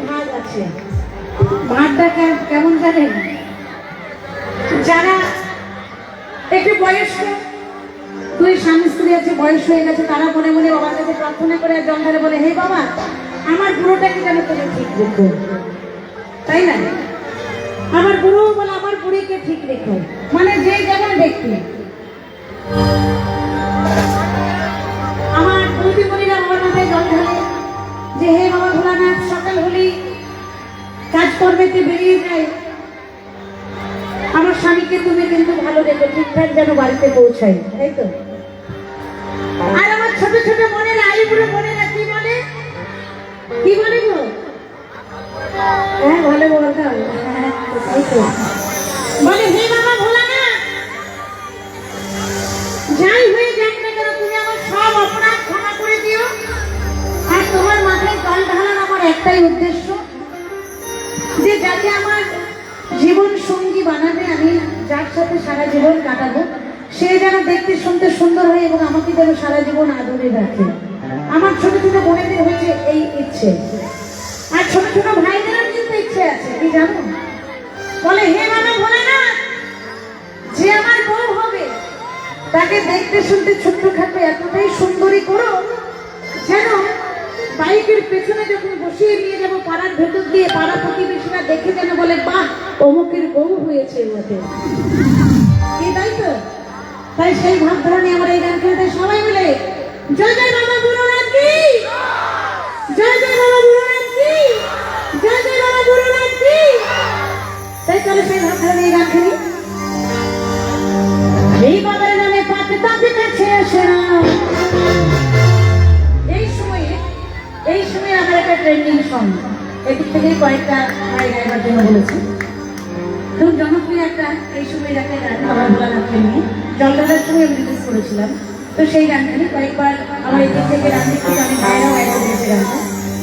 ভাগ আছে। ভাগটা কেমন জানেন? যারা একটু বয়স্ক, দুই স্বামী স্ত্রী আছে, বয়স হয়ে গেছে, তারা মনে মনে বাবার কাছে প্রার্থনা করে আর জল ঢালে, বলে হে বাবা আমার বুড়োটাকে যেন তুমি ঠিক রেখো, তাই না? আমার বুড়ো বলে আমার বুড়িকে ঠিক রেখো, মানে যে যেমন ব্যক্তি। আমার বৌদি বোনেরা বাবার মাথায় জল ঢালে যে হে বাবা ভোলানাথ, সকাল হলেই কাজকর্মেতে বেরিয়ে যায়, আমার স্বামীকে তুমি কিন্তু ভালো রেখো, ঠিকঠাক যেন বাড়িতে পৌঁছাই, তাই তো? আর আমার ছোট ছোট বোনেরা, আইবুড়ো বোনেরা কি বলে? কি বলে গো? হ্যাঁ ভালো বলতাম, বলে হে বাবা ভোলানাথ, যাই হয়ে যাক না কেন তুমি আমার সব অপরাধ ক্ষমা করে দিও। আর তোমার মাথায় জল ঢালার আমার একটাই উদ্দেশ্য, যে যাকে আমার জীবন সঙ্গী বানাবে, আমি যার সাথে সারা জীবন কাটাবো, সে যেন দেখতে শুনতে সুন্দর হয় এবং আমাকে যেন সারা জীবন আদরে রাখে। আমার ছোট ছোট বোনেদের হয়েছে এই ইচ্ছে, আর ছোট ছোট ভাইদেরও কিন্তু ইচ্ছে আছে, কি জানো? বলে হে বাবা ভোলানাথ, যে আমার বউ হবে তাকে দেখতে শুনতে ছোট্ট খাটো এতটাই সুন্দরী করো যেন বাইকের পেছনে যখন বসিয়ে নিয়ে যাবো পাড়ার ভেতর দিয়ে, পাড়া প্রতিবেশীরা দেখে যেন বলে বাহ অমুকের বউ হয়েছে ওতে, কি তাই তো? তাই সেই ভাব ধরনে আমরা এই গান খেলতে সবাই মিলে জয় জয় বাবা বুড়োনাথ কি, জয় জয় বাবা বুড়োনাথ কি, জয় জয় বাবা বুড়োনাথ কি। তাই চলো সেই ভাব ধরনে এই গান খেলি। এই বাবার নামে পাতে তাতে কাছে আসে না। এই সময় আমার একটা ট্রেন্ডিং সং, এদিক থেকে কয়েকটা ভাই গাইবার জন্য বলেছি। খুব জনপ্রিয় একটা এই সময় একটা গান বাবা ভোলানাথকে নিয়ে জল ঢালার সময় আমি রিলিজ করেছিলাম। তো সেই গানখানি কয়েকবার আমার এদিক থেকে রান্না থেকে আমি ভাইরাও গাইতে দিয়েছি গানটা,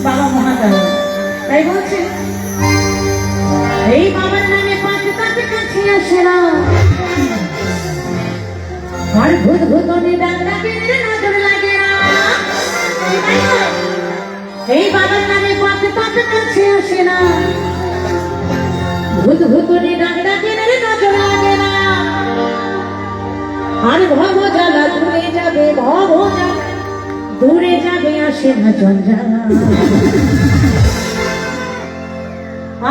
বাবা মহাকাল। তাই বলছে এই বাবার নামে পাতে তাতে কাছে আসে না, আর ভূত ভূতনি ডাকে নজর লাগে না। এই বাবার নামে পাতে তাতে কাছে আসে না, ভূত ভূতনি ডাকে নজর লাগে না। আর ভব জ্বালা দূরে যাবে, ভব জ্বালা দূরে যাবে, আসে না জঞ্জালা।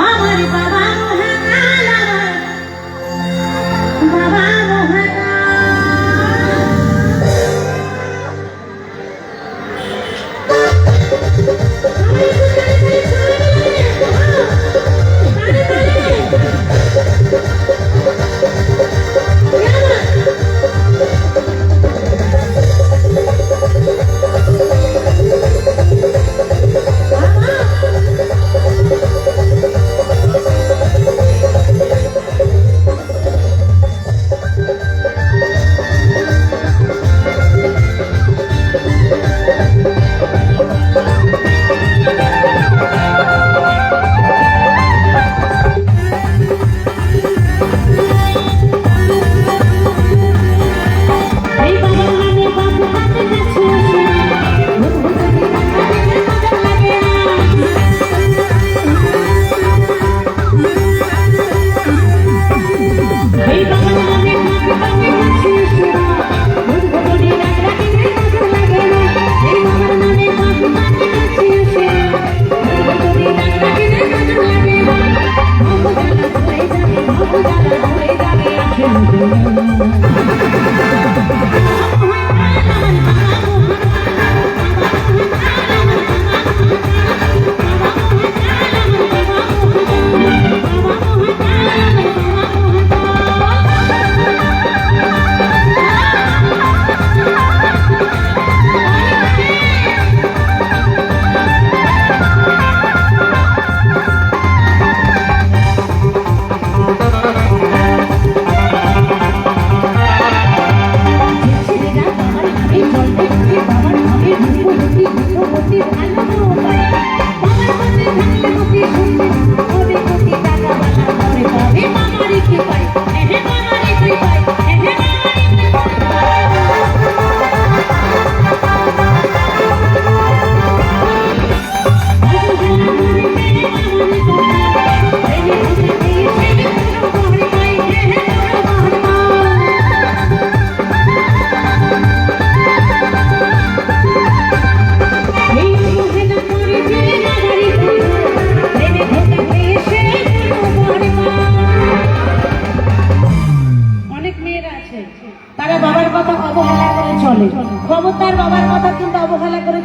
আমার বাবা মহাকাল, বাবা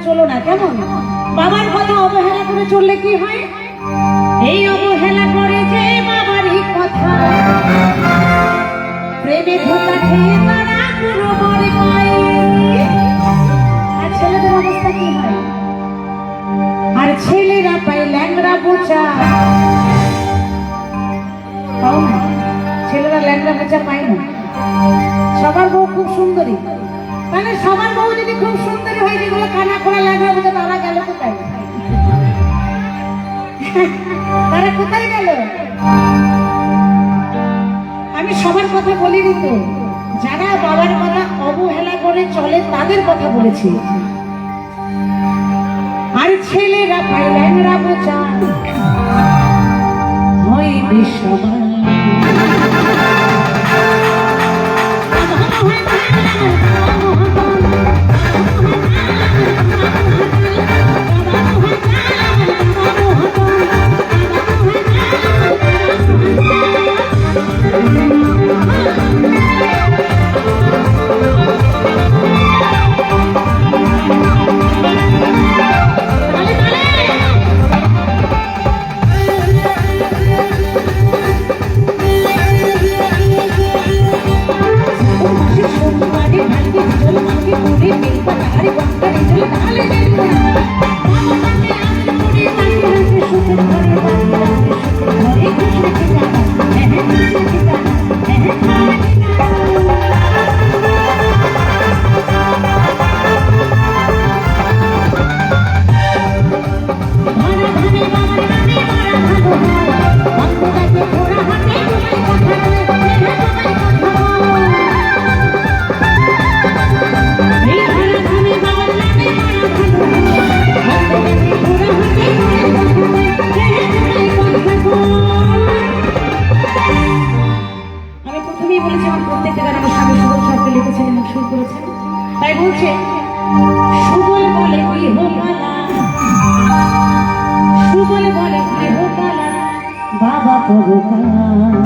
চলো না, কেমন? বাবার কথা অবহেলা করে চললে কি হয়? এই অবহেলা করে যে বাবারই কথা, প্রেমে ধোঁকা খেয়ে তারা পুরো মরে পায়। আর ছেলেদের অবস্থা কি হয়? আর ছেলেরা পায় ল্যাংড়া বোঝা। পাও না? ছেলেরা ল্যাংড়া বোঝা পায় না। সবার বউ খুব সুন্দরী, মানে সবার বউ যদি খুব সুন্দরী হয়, যেগুলো কানা খোলা ল্যাংড়া বোঝা, তারা গেল কোথায়? তারা কোথায় গেল? আমি সবার কথা বলিনি তো, যারা বাবার কথা অবহেলা করে চলে তাদের কথা বলেছি। আর ছেলেরা পায় ল্যাংড়া বোঝা, হয় বিশ্বমান। তাই বলছে সুবল বলে গৃহপালা, সুবল বলে গৃহপালা, বাবা পরকাল।